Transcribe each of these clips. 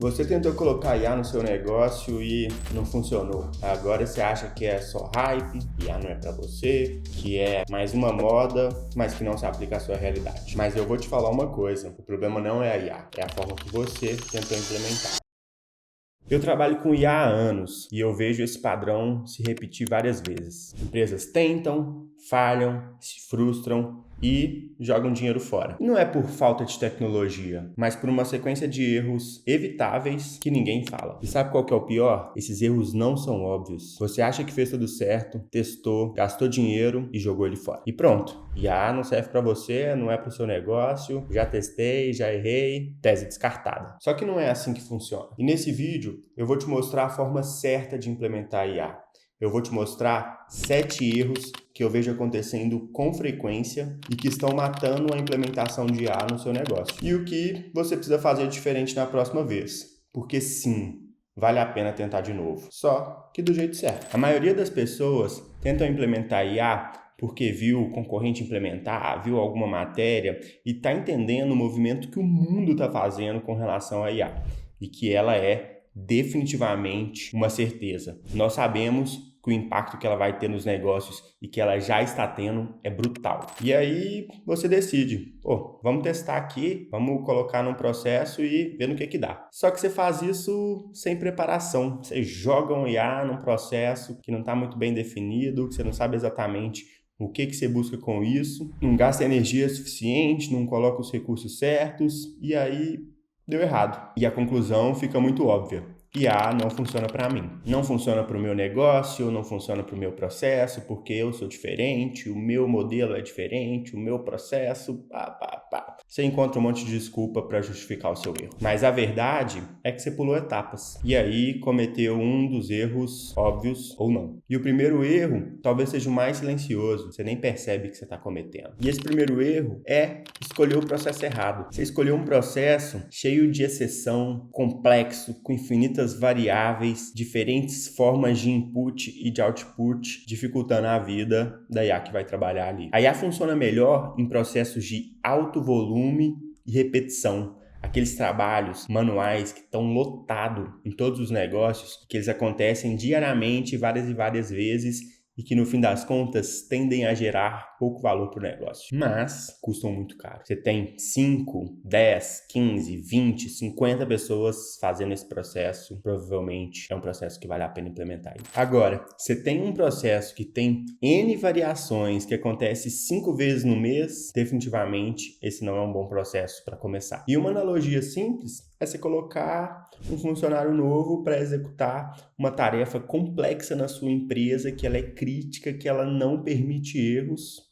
Você tentou colocar IA no seu negócio e não funcionou. Agora você acha que é só hype, IA não é pra você, que é mais uma moda, mas que não se aplica à sua realidade. Mas eu vou te falar uma coisa, o problema não é a IA, é a forma que você tentou implementar. Eu trabalho com IA há anos e eu vejo esse padrão se repetir várias vezes. Empresas tentam, falham, se frustram e jogam dinheiro fora. E não é por falta de tecnologia, mas por uma sequência de erros evitáveis que ninguém fala. E sabe qual que é o pior? Esses erros não são óbvios. Você acha que fez tudo certo, testou, gastou dinheiro e jogou ele fora. E pronto. IA não serve para você, não é para o seu negócio, já testei, já errei, tese descartada. Só que não é assim que funciona. E nesse vídeo eu vou te mostrar a forma certa de implementar IA. Eu vou te mostrar 7 erros que eu vejo acontecendo com frequência e que estão matando a implementação de IA no seu negócio. E o que você precisa fazer diferente na próxima vez. Porque sim, vale a pena tentar de novo. Só que do jeito certo. A maioria das pessoas tentam implementar IA porque viu o concorrente implementar, viu alguma matéria e está entendendo o movimento que o mundo está fazendo com relação à IA. E que ela é definitivamente uma certeza. Nós sabemos que o impacto que ela vai ter nos negócios e que ela já está tendo é brutal. E aí você decide, vamos testar aqui, vamos colocar num processo e ver no que dá. Só que você faz isso sem preparação. Você joga um IA num processo que não está muito bem definido, que você não sabe exatamente o que você busca com isso, não gasta energia suficiente, não coloca os recursos certos e aí deu errado. E a conclusão fica muito óbvia. IA não funciona para mim. Não funciona para o meu negócio, não funciona para o meu processo, porque eu sou diferente, o meu modelo é diferente, o meu processo, Você encontra um monte de desculpa para justificar o seu erro. Mas a verdade é que você pulou etapas. E aí cometeu um dos erros óbvios ou não. E o primeiro erro talvez seja o mais silencioso. Você nem percebe que você está cometendo. E esse primeiro erro é escolher o processo errado. Você escolheu um processo cheio de exceção, complexo, com infinitas variáveis, diferentes formas de input e de output, dificultando a vida da IA que vai trabalhar ali. A IA funciona melhor em processos de alto volume e repetição. Aqueles trabalhos manuais que estão lotados em todos os negócios, que eles acontecem diariamente, várias e várias vezes, e que no fim das contas tendem a gerar pouco valor para o negócio, mas custam muito caro. Você tem 5, 10, 15, 20, 50 pessoas fazendo esse processo, provavelmente é um processo que vale a pena implementar. Agora, você tem um processo que tem N variações, que acontece 5 vezes no mês, definitivamente esse não é um bom processo para começar. E uma analogia simples é você colocar um funcionário novo para executar uma tarefa complexa na sua empresa, que ela é crítica, que ela não permite erros,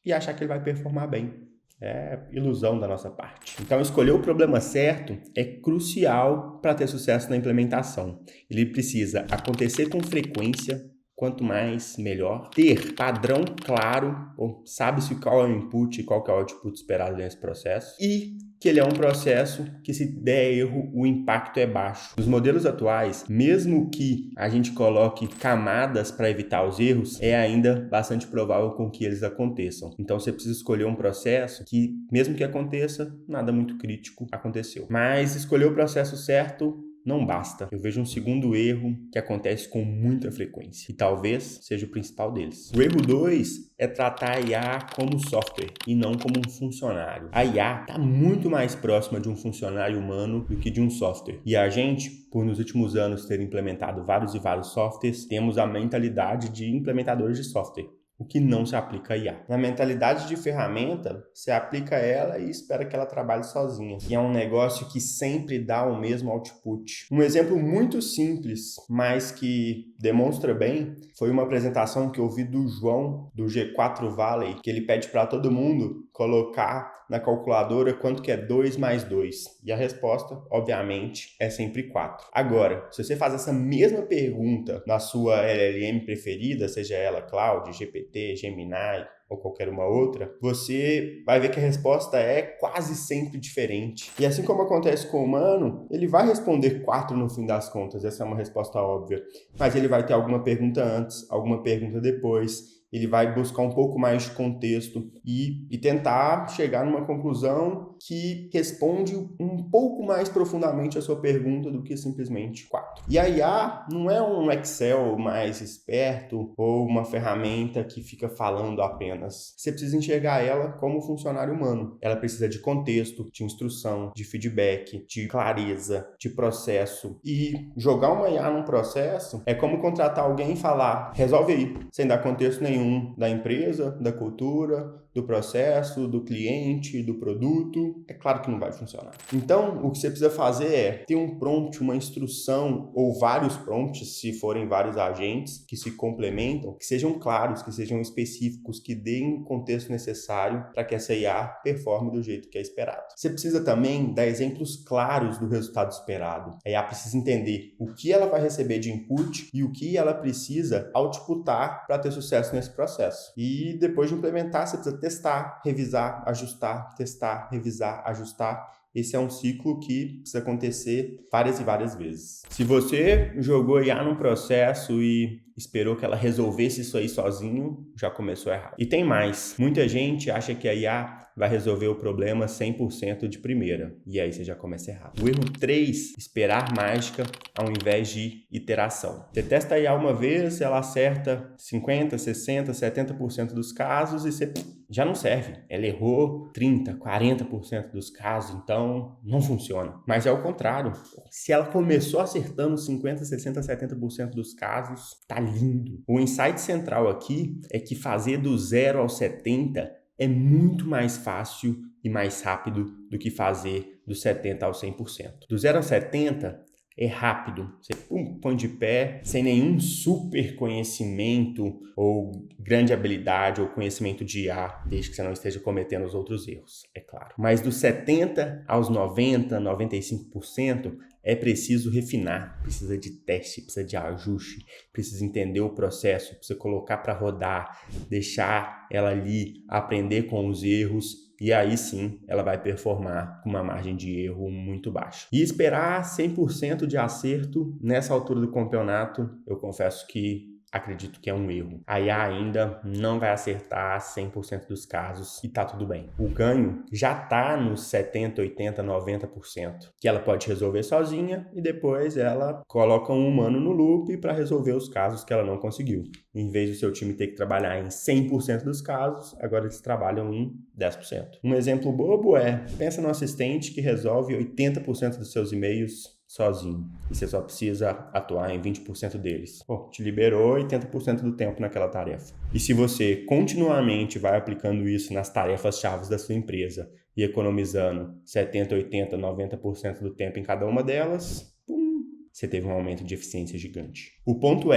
e achar que ele vai performar bem. É ilusão da nossa parte. Então, escolher o problema certo é crucial para ter sucesso na implementação. Ele precisa acontecer com frequência, quanto mais, melhor. Ter padrão claro, sabe-se qual é o input e qual é o output esperado nesse processo. E que ele é um processo que, se der erro, o impacto é baixo. Nos modelos atuais, mesmo que a gente coloque camadas para evitar os erros, é ainda bastante provável com que eles aconteçam. Então, você precisa escolher um processo que, mesmo que aconteça, nada muito crítico aconteceu. Mas escolher o processo certo não basta. Eu vejo um segundo erro que acontece com muita frequência e talvez seja o principal deles. O erro 2 é tratar a IA como software e não como um funcionário. A IA está muito mais próxima de um funcionário humano do que de um software. E a gente, por nos últimos anos ter implementado vários e vários softwares, temos a mentalidade de implementadores de software, o que não se aplica a IA. Na mentalidade de ferramenta, você aplica ela e espera que ela trabalhe sozinha. E é um negócio que sempre dá o mesmo output. Um exemplo muito simples, mas que demonstra bem, foi uma apresentação que eu vi do João, do G4 Valley, que ele pede para todo mundo colocar na calculadora quanto que é 2 mais 2. E a resposta, obviamente, é sempre 4. Agora, se você faz essa mesma pergunta na sua LLM preferida, seja ela Claude, GPT, Gemini ou qualquer uma outra, você vai ver que a resposta é quase sempre diferente. E assim como acontece com o humano, ele vai responder 4 no fim das contas, essa é uma resposta óbvia. Mas ele vai ter alguma pergunta antes, alguma pergunta depois. ele vai buscar um pouco mais de contexto e tentar chegar numa conclusão que responde um pouco mais profundamente a sua pergunta do que simplesmente 4. E a IA não é um Excel mais esperto ou uma ferramenta que fica falando apenas. Você precisa enxergar ela como funcionário humano. Ela precisa de contexto, de instrução, de feedback, de clareza, de processo. E jogar uma IA num processo é como contratar alguém e falar, resolve aí, sem dar contexto nenhum da empresa, da cultura, do processo, do cliente, do produto. É claro que não vai funcionar. Então, o que você precisa fazer é ter um prompt, uma instrução ou vários prompts, se forem vários agentes que se complementam, que sejam claros, que sejam específicos, que deem o contexto necessário para que essa IA performe do jeito que é esperado. Você precisa também dar exemplos claros do resultado esperado. A IA precisa entender o que ela vai receber de input e o que ela precisa outputar para ter sucesso nesse processo. E depois de implementar, você precisa testar, revisar, ajustar, testar, revisar, ajustar. Esse é um ciclo que precisa acontecer várias e várias vezes. Se você jogou IA num processo e esperou que ela resolvesse isso aí sozinho, já começou errado. E tem mais. Muita gente acha que a IA vai resolver o problema 100% de primeira. E aí você já começa errado. O erro 3, esperar mágica ao invés de iteração. Você testa a IA uma vez, ela acerta 50%, 60%, 70% dos casos e você já não serve. Ela errou 30%, 40% dos casos, então não funciona. Mas é o contrário. Se ela começou acertando 50%, 60%, 70% dos casos, tá lindo. O insight central aqui é que fazer do 0 ao 70 é muito mais fácil e mais rápido do que fazer do 70 ao 100%. Do 0 ao 70 é rápido, você põe de pé, sem nenhum super conhecimento ou grande habilidade ou conhecimento de IA, desde que você não esteja cometendo os outros erros, é claro. Mas dos 70 aos 90, 95%, é preciso refinar, precisa de teste, precisa de ajuste, precisa entender o processo, precisa colocar para rodar, deixar ela ali, aprender com os erros, e aí sim ela vai performar com uma margem de erro muito baixa. E esperar 100% de acerto nessa altura do campeonato, eu confesso que acredito que é um erro. A IA ainda não vai acertar 100% dos casos e tá tudo bem. O ganho já tá nos 70%, 80%, 90%, que ela pode resolver sozinha e depois ela coloca um humano no loop para resolver os casos que ela não conseguiu. Em vez do seu time ter que trabalhar em 100% dos casos, agora eles trabalham em 10%. Um exemplo bobo pensa no assistente que resolve 80% dos seus e-mails sozinho. E você só precisa atuar em 20% deles. Te liberou 80% do tempo naquela tarefa. E se você continuamente vai aplicando isso nas tarefas-chave da sua empresa e economizando 70%, 80%, 90% do tempo em cada uma delas, você teve um aumento de eficiência gigante. O ponto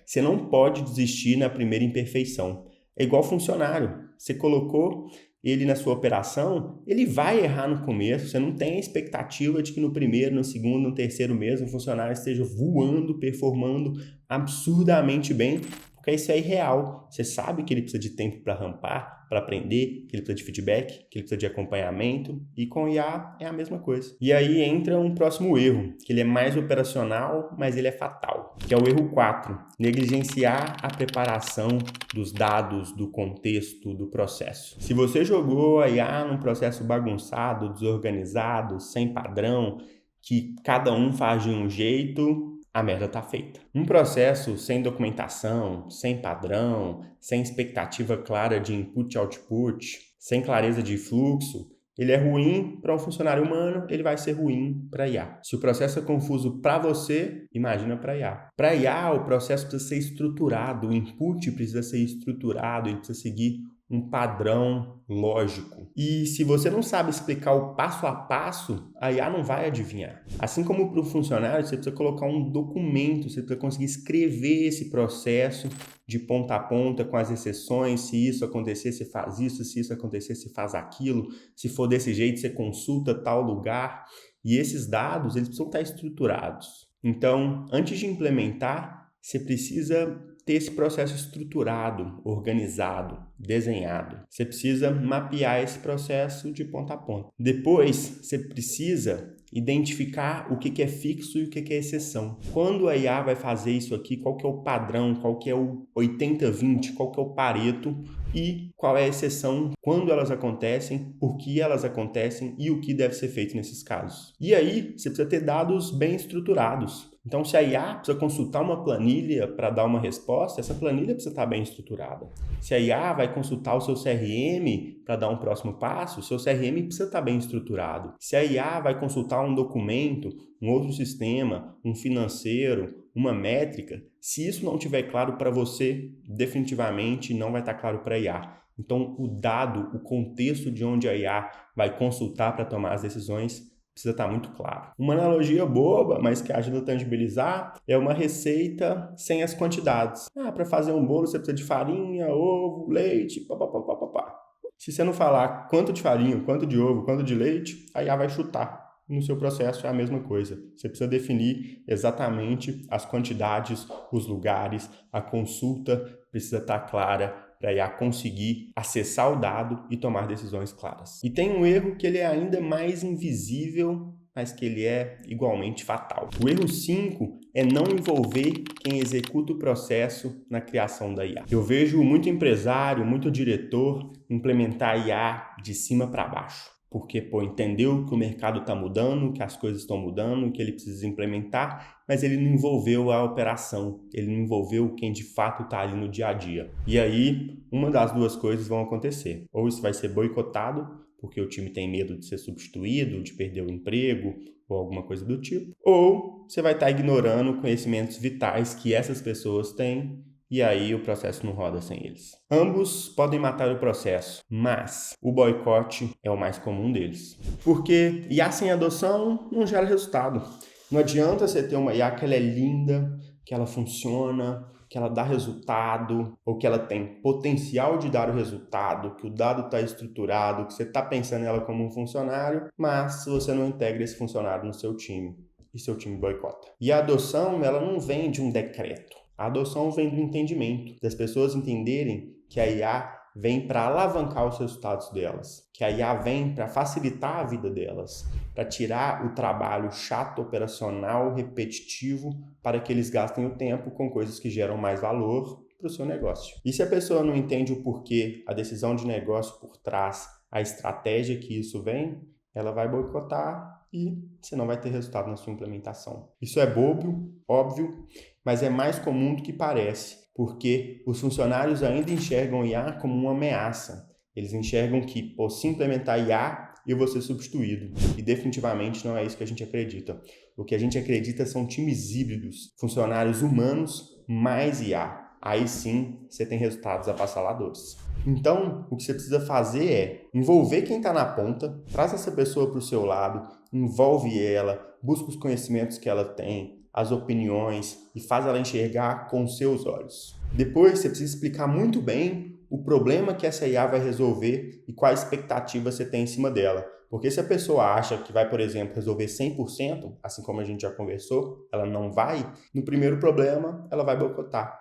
você não pode desistir na primeira imperfeição. É igual funcionário. Você colocou ele na sua operação, ele vai errar no começo, você não tem a expectativa de que no primeiro, no segundo, no terceiro mês o funcionário esteja voando, performando absurdamente bem, porque isso é irreal. Você sabe que ele precisa de tempo para rampar, para aprender, que ele precisa de feedback, que ele precisa de acompanhamento, e com IA é a mesma coisa. E aí entra um próximo erro, que ele é mais operacional, mas ele é fatal, que é o erro 4, negligenciar a preparação dos dados, do contexto, do processo. Se você jogou a IA num processo bagunçado, desorganizado, sem padrão, que cada um faz de um jeito, a merda tá feita. Um processo sem documentação, sem padrão, sem expectativa clara de input e output, sem clareza de fluxo, ele é ruim para um funcionário humano, ele vai ser ruim para IA. Se o processo é confuso para você, imagina para IA. Para IA, o processo precisa ser estruturado, o input precisa ser estruturado, ele precisa seguir um padrão lógico. E se você não sabe explicar o passo a passo, a IA não vai adivinhar. Assim como para o funcionário, você precisa colocar um documento, você precisa conseguir escrever esse processo de ponta a ponta com as exceções, se isso acontecer, você faz isso, se isso acontecer, você faz aquilo, se for desse jeito, você consulta tal lugar. E esses dados, eles precisam estar estruturados. Então, antes de implementar, você precisa ter esse processo estruturado, organizado, desenhado. Você precisa mapear esse processo de ponta a ponta. Depois, você precisa identificar o que é fixo e o que é exceção. Quando a IA vai fazer isso aqui, qual que é o padrão, qual que é o 80-20, qual que é o Pareto e qual é a exceção, quando elas acontecem, por que elas acontecem e o que deve ser feito nesses casos. E aí, você precisa ter dados bem estruturados. Então, se a IA precisa consultar uma planilha para dar uma resposta, essa planilha precisa estar bem estruturada. Se a IA vai consultar o seu CRM para dar um próximo passo, o seu CRM precisa estar bem estruturado. Se a IA vai consultar um documento, um outro sistema, um financeiro, uma métrica, se isso não estiver claro para você, definitivamente não vai estar claro para a IA. Então, o dado, o contexto de onde a IA vai consultar para tomar as decisões precisa estar muito claro. Uma analogia boba, mas que ajuda a tangibilizar, é uma receita sem as quantidades. Para fazer um bolo você precisa de farinha, ovo, leite, papapá. Se você não falar quanto de farinha, quanto de ovo, quanto de leite, a IA vai chutar. No seu processo é a mesma coisa. Você precisa definir exatamente as quantidades, os lugares, a consulta precisa estar clara para a IA conseguir acessar o dado e tomar decisões claras. E tem um erro que ele é ainda mais invisível, mas que ele é igualmente fatal. O erro 5 é não envolver quem executa o processo na criação da IA. Eu vejo muito empresário, muito diretor implementar a IA de cima para baixo. Porque, entendeu que o mercado está mudando, que as coisas estão mudando, que ele precisa implementar, mas ele não envolveu a operação, ele não envolveu quem de fato está ali no dia a dia. E aí, uma das duas coisas vão acontecer. Ou isso vai ser boicotado, porque o time tem medo de ser substituído, de perder o emprego, ou alguma coisa do tipo. Ou você vai estar ignorando conhecimentos vitais que essas pessoas têm, e aí o processo não roda sem eles. Ambos podem matar o processo, mas o boicote é o mais comum deles. Porque IA sem adoção não gera resultado. Não adianta você ter uma IA que ela é linda, que ela funciona, que ela dá resultado, ou que ela tem potencial de dar o resultado, que o dado está estruturado, que você está pensando nela como um funcionário, mas você não integra esse funcionário no seu time, e seu time boicota. E a adoção, ela não vem de um decreto. A adoção vem do entendimento, das pessoas entenderem que a IA vem para alavancar os resultados delas, que a IA vem para facilitar a vida delas, para tirar o trabalho chato, operacional, repetitivo, para que eles gastem o tempo com coisas que geram mais valor para o seu negócio. E se a pessoa não entende o porquê, a decisão de negócio por trás, a estratégia que isso vem, ela vai boicotar e você não vai ter resultado na sua implementação. Isso é bobo, óbvio, mas é mais comum do que parece, porque os funcionários ainda enxergam IA como uma ameaça. Eles enxergam que, se implementar IA, eu vou ser substituído. E definitivamente não é isso que a gente acredita. O que a gente acredita são times híbridos, funcionários humanos mais IA. Aí sim, você tem resultados avassaladores. Então, o que você precisa fazer é envolver quem está na ponta, traz essa pessoa para o seu lado, envolve ela, busca os conhecimentos que ela tem, as opiniões e faz ela enxergar com os seus olhos. Depois, você precisa explicar muito bem o problema que essa IA vai resolver e qual a expectativa você tem em cima dela. Porque se a pessoa acha que vai, por exemplo, resolver 100%, assim como a gente já conversou, ela não vai, no primeiro problema, ela vai boicotar.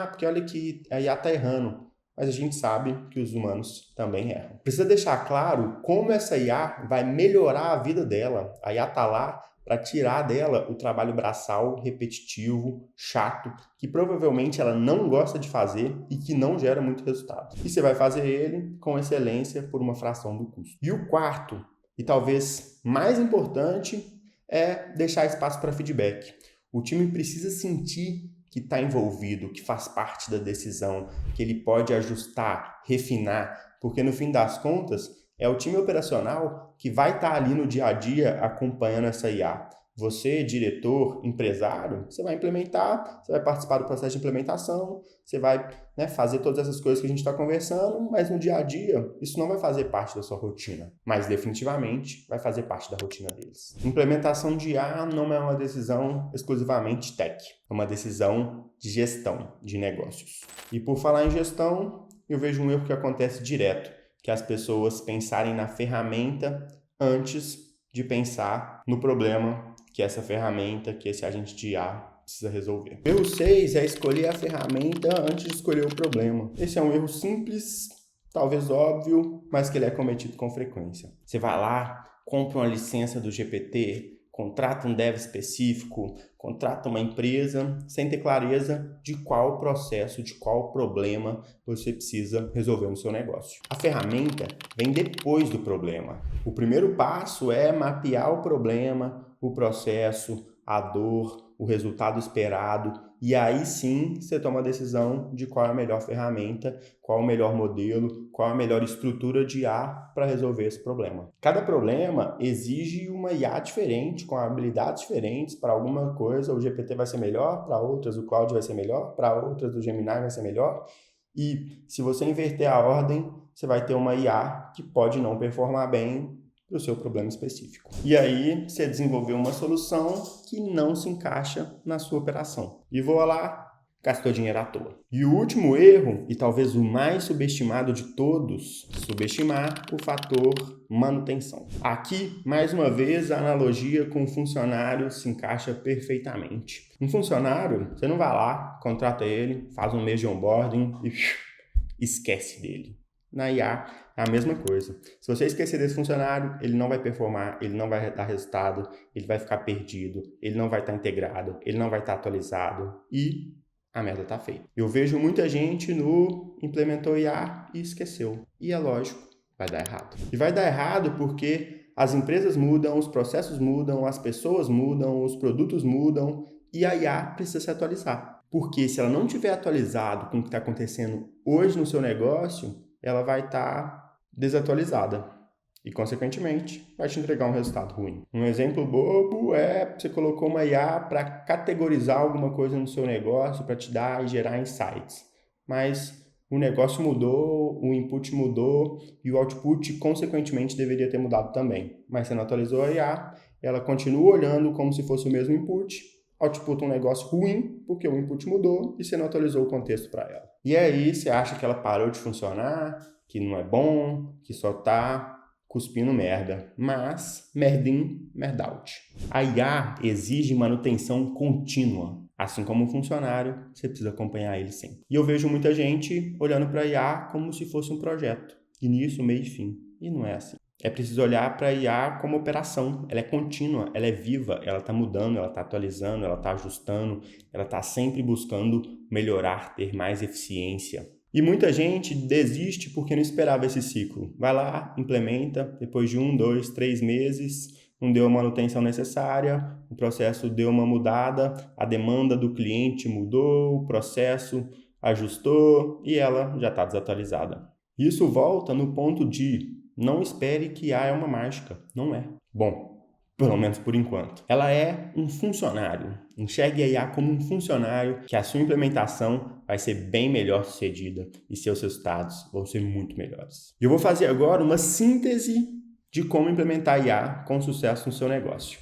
Porque olha que a IA está errando. Mas a gente sabe que os humanos também erram. Precisa deixar claro como essa IA vai melhorar a vida dela. A IA está lá para tirar dela o trabalho braçal, repetitivo, chato, que provavelmente ela não gosta de fazer e que não gera muito resultado. E você vai fazer ele com excelência por uma fração do custo. E o quarto, e talvez mais importante, é deixar espaço para feedback. O time precisa sentir que está envolvido, que faz parte da decisão, que ele pode ajustar, refinar, porque no fim das contas é o time operacional que vai estar ali no dia a dia acompanhando essa IA. Você, diretor, empresário, você vai implementar, você vai participar do processo de implementação, você vai fazer todas essas coisas que a gente está conversando, mas no dia a dia isso não vai fazer parte da sua rotina, mas definitivamente vai fazer parte da rotina deles. Implementação de IA não é uma decisão exclusivamente tech, é uma decisão de gestão de negócios. E por falar em gestão, eu vejo um erro que acontece direto, que é as pessoas pensarem na ferramenta antes de pensar no problema que essa ferramenta, que esse agente de IA precisa resolver. Erro 6 é escolher a ferramenta antes de escolher o problema. Esse é um erro simples, talvez óbvio, mas que ele é cometido com frequência. Você vai lá, compra uma licença do GPT, contrata um dev específico, contrata uma empresa sem ter clareza de qual processo, de qual problema você precisa resolver no seu negócio. A ferramenta vem depois do problema. O primeiro passo é mapear o problema, o processo, a dor, o resultado esperado, e aí sim você toma a decisão de qual é a melhor ferramenta, qual é o melhor modelo, qual é a melhor estrutura de IA para resolver esse problema. Cada problema exige uma IA diferente, com habilidades diferentes. Para alguma coisa o GPT vai ser melhor, para outras o Claude vai ser melhor, para outras o Gemini vai ser melhor. E se você inverter a ordem, você vai ter uma IA que pode não performar bem para o seu problema específico. E aí você desenvolveu uma solução que não se encaixa na sua operação. E vou lá, gastou dinheiro à toa. E o último erro, e talvez o mais subestimado de todos, subestimar o fator manutenção. Aqui, mais uma vez, a analogia com o funcionário se encaixa perfeitamente. Um funcionário, você não vai lá, contrata ele, faz um mês de onboarding e esquece dele. Na IA é a mesma coisa. Se você esquecer desse funcionário, ele não vai performar, ele não vai dar resultado, ele vai ficar perdido, ele não vai estar integrado, ele não vai estar atualizado e a merda está feita. Eu vejo muita gente implementou IA e esqueceu. E é lógico, vai dar errado. E vai dar errado porque as empresas mudam, os processos mudam, as pessoas mudam, os produtos mudam e a IA precisa se atualizar. Porque se ela não estiver atualizado com o que está acontecendo hoje no seu negócio, ela vai estar desatualizada e, consequentemente, vai te entregar um resultado ruim. Um exemplo bobo é você colocou uma IA para categorizar alguma coisa no seu negócio, para te dar e gerar insights. Mas o negócio mudou, o input mudou e o output, consequentemente, deveria ter mudado também. Mas você não atualizou a IA, ela continua olhando como se fosse o mesmo input, output um negócio ruim, porque o input mudou e você não atualizou o contexto para ela. E aí você acha que ela parou de funcionar, que não é bom, que só tá cuspindo merda. Mas, merdim, merdout. A IA exige manutenção contínua. Assim como um funcionário, você precisa acompanhar ele sempre. E eu vejo muita gente olhando para a IA como se fosse um projeto. Início, meio e fim. E não é assim. É preciso olhar para a IA como operação. Ela é contínua, ela é viva, ela está mudando, ela está atualizando, ela está ajustando, ela está sempre buscando melhorar, ter mais eficiência. E muita gente desiste porque não esperava esse ciclo. Vai lá, implementa, depois de 1, 2, 3 meses, não deu a manutenção necessária, o processo deu uma mudada, a demanda do cliente mudou, o processo ajustou e ela já está desatualizada. Isso volta no ponto de não espere que IA é uma mágica. Não é. Bom, pelo menos por enquanto. Ela é um funcionário. Enxergue a IA como um funcionário que a sua implementação vai ser bem melhor sucedida e seus resultados vão ser muito melhores. Eu vou fazer agora uma síntese de como implementar IA com sucesso no seu negócio.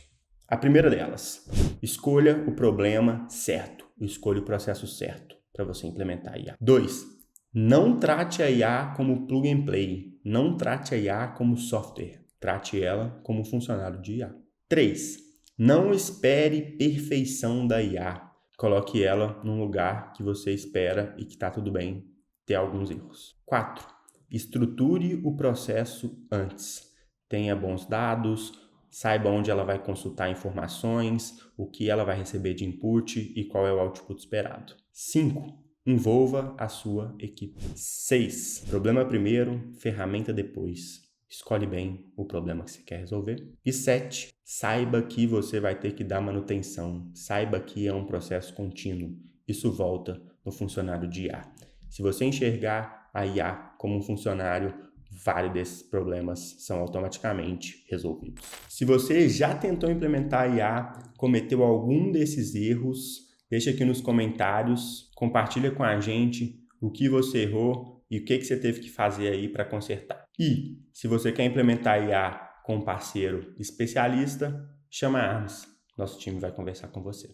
A primeira delas, escolha o problema certo. Escolha o processo certo para você implementar a IA. 2. Não trate a IA como plug and play. Não trate a IA como software. Trate ela como funcionário de IA. 3. Não espere perfeição da IA. Coloque ela num lugar que você espera e que está tudo bem ter alguns erros. 4. Estruture o processo antes. Tenha bons dados, saiba onde ela vai consultar informações, o que ela vai receber de input e qual é o output esperado. 5. Envolva a sua equipe. 6. Problema primeiro, ferramenta depois. Escolhe bem o problema que você quer resolver. E 7. Saiba que você vai ter que dar manutenção. Saiba que é um processo contínuo. Isso volta no funcionário de IA. Se você enxergar a IA como um funcionário, vários desses problemas são automaticamente resolvidos. Se você já tentou implementar a IA, cometeu algum desses erros, deixa aqui nos comentários, compartilha com a gente o que você errou e o que você teve que fazer aí para consertar. E se você quer implementar IA com um parceiro especialista, chama a Arms. Nosso time vai conversar com você.